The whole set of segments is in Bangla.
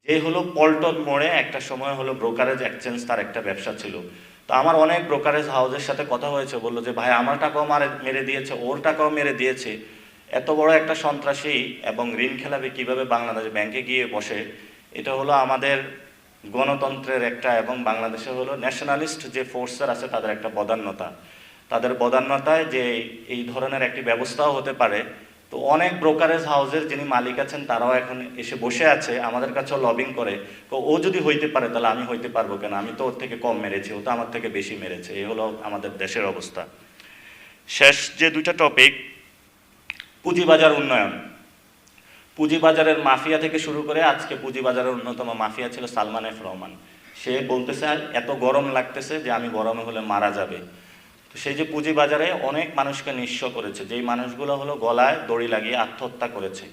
যে হলো পল্টন মোড়ে একটা সময় হলো ব্রোকারেজ এক্সচেঞ্জ তার একটা ব্যবসা ছিল। তো আমার অনেক ব্রোকারেজ হাউসের সাথে কথা হয়েছে, বললো যে ভাই আমার টাকাও মেরে দিয়েছে, ওর টাকাও মেরে দিয়েছে। এত বড় একটা সন্ত্রাসী এবং ঋণ খেলাপি কিভাবে বাংলাদেশ ব্যাংকে গিয়ে বসে। এটা হলো আমাদের গণতন্ত্রের একটা এবং বাংলাদেশে হলো ন্যাশনালিস্ট যে ফোর্সের আছে তাদের একটা বদান্যতা। তাদের বদান্যতায় যে এই ধরনের একটি ব্যবস্থাও হতে পারে। তো অনেক ব্রোকারেজ হাউসের যিনি মালিক আছেন তারাও এখন এসে বসে আছে, আমাদের কাছেও লবিং করে। তো ও যদি হইতে পারে তাহলে আমি হইতে পারবো কেন, আমি তো ওর থেকে কম মেরেছি, ও তো আমার থেকে বেশি মেরেছে। এই হলো আমাদের দেশের অবস্থা। শেষ যে দুইটা টপিক, পুঁজিবাজার উন্নয়ন। পুঁজিবাজারের মাফিয়া থেকে শুরু করে আজকে পুঁজিবাজারের অন্যতম মাফিয়া ছিল সালমান এফ রহমান। সে বলতেছে এত গরম লাগতেছে যে আমি গরমে হলে মারা যাবে। তো সেই যে পুঁজিবাজারে অনেক মানুষকে নিঃস্ব করেছে, যেই মানুষগুলো হলো গলায় দড়ি লাগিয়ে আত্মহত্যা করেছে।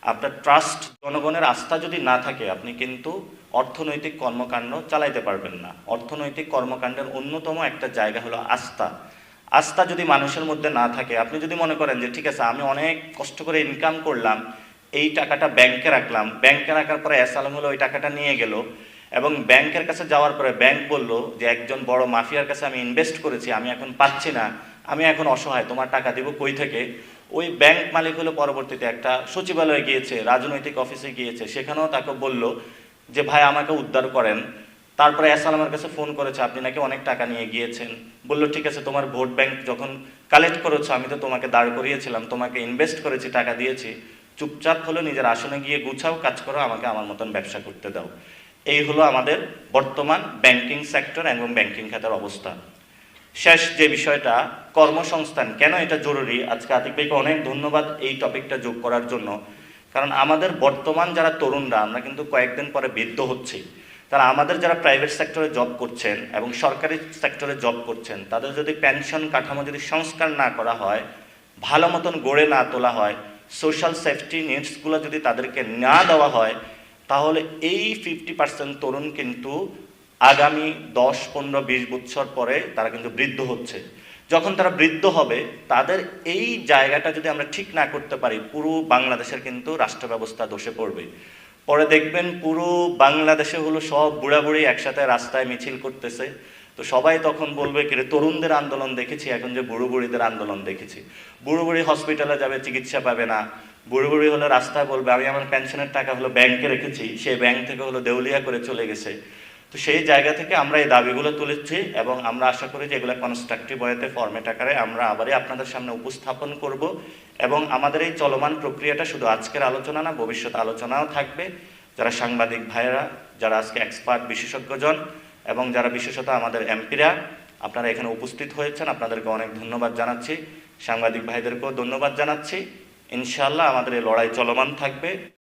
আপনার ট্রাস্ট, জনগণের আস্থা যদি না থাকে আপনি কিন্তু অর্থনৈতিক কর্মকাণ্ড চালাইতে পারবেন না। অর্থনৈতিক কর্মকাণ্ডের অন্যতম একটা জায়গা হলো আস্থা। আস্থা যদি মানুষের মধ্যে না থাকে, আপনি যদি মনে করেন যে ঠিক আছে আমি অনেক কষ্ট করে ইনকাম করলাম, এই টাকাটা ব্যাংকে রাখলাম, ব্যাংকে রাখার পরে অ্যাসালাম হলো ওই টাকাটা নিয়ে গেল, এবং ব্যাংকের কাছে যাওয়ার পরে ব্যাংক বলল যে একজন বড় মাফিয়ার কাছে আমি ইনভেস্ট করেছি, আমি এখন পাচ্ছি না, আমি এখন অসহায়, তোমার টাকা দিব কই থেকে। ওই ব্যাংক মালিক হলো পরবর্তীতে একটা সচিবালয়ে গিয়েছে, রাজনৈতিক অফিসে গিয়েছে, সেখানেও তাকে বলল যে ভাই আমাকে উদ্ধার করেন। তারপরে অ্যাসালামের কাছে ফোন করেছে, আপনি নাকি অনেক টাকা নিয়ে গিয়েছেন। বলল ঠিক আছে, তোমার ভোট ব্যাংক যখন কালেক্ট করেছো আমি তো তোমাকে দাঁড় করিয়েছিলাম, তোমাকে ইনভেস্ট করেছি, টাকা দিয়েছি, চুপচাপ হলো নিজের আসনে গিয়ে গুছাও, কাজ করো, আমাকে আমার মতন ব্যবসা করতে দাও। এই হলো আমাদের বর্তমান ব্যাংকিং সেক্টর এবং ব্যাংকিং খাতের অবস্থা। শেষ যে বিষয়টা, কর্মসংস্থান কেন এটা জরুরি, আজকে আতিক ভাইকে অনেক ধন্যবাদ এই টপিকটা যোগ করার জন্য। কারণ আমাদের বর্তমান যারা তরুণরা, আমরা কিন্তু কয়েকদিন পরে বৃদ্ধ হচ্ছি। তারা আমাদের যারা প্রাইভেট সেক্টরে জব করছেন এবং সরকারি সেক্টরে জব করছেন, তাদের যদি পেনশন কাঠামো যদি সংস্কার না করা হয়, ভালো মতন গড়ে না তোলা হয়, সোশ্যাল সেফটি নিডসগুলো যদি তাদেরকে না দেওয়া হয়, তাহলে এই 50% তরুণ কিন্তু আগামী 10, 15, 20 বছর পরে তারা কিন্তু বৃদ্ধ হচ্ছে। যখন তারা বৃদ্ধ হবে, তাদের এই জায়গাটা যদি আমরা ঠিক না করতে পারি, পুরো বাংলাদেশের কিন্তু রাষ্ট্র ব্যবস্থা ধসে পড়বে। পরে দেখবেন পুরো বাংলাদেশে হলো সব বুড়াবুড়ি একসাথে রাস্তায় মিছিল করতেছে। তো সবাই তখন বলবে কি রে, তরুণদের আন্দোলন দেখেছি, এখন যে বুড়ো বুড়িদের আন্দোলন দেখেছি। বুড়ো বুড়ি হসপিটালে যাবে, চিকিৎসা পাবে না। বুড়ো বুড়ি হলো রাস্তায় বলবে আমি আমার পেনশনের টাকা হলো ব্যাংকে রেখেছি, সেই ব্যাংক থেকে হলো দেউলিয়া করে চলে গেছে। তো সেই জায়গা থেকে আমরা এই দাবিগুলো তুলেছি এবং আমরা আশা করি যে এগুলো কনস্ট্রাকটিভ ওয়েতে ফরম্যাট আকারে আমরা আবারই আপনাদের সামনে উপস্থাপন করব। এবং আমাদের এই চলমান প্রক্রিয়াটা শুধু আজকের আলোচনা না, ভবিষ্যৎ আলোচনাও থাকবে। যারা সাংবাদিক ভাইয়েরা, যারা আজকে এক্সপার্ট বিশেষজ্ঞজন এবং যারা বিশেষত আমাদের এমপিরা, আপনারা এখানে উপস্থিত হয়েছেন, আপনাদেরকে অনেক ধন্যবাদ জানাচ্ছি। সাংবাদিক ভাইদেরকেও ধন্যবাদ জানাচ্ছি। ইনশাআল্লাহ আমাদের এই লড়াই চলমান থাকবে।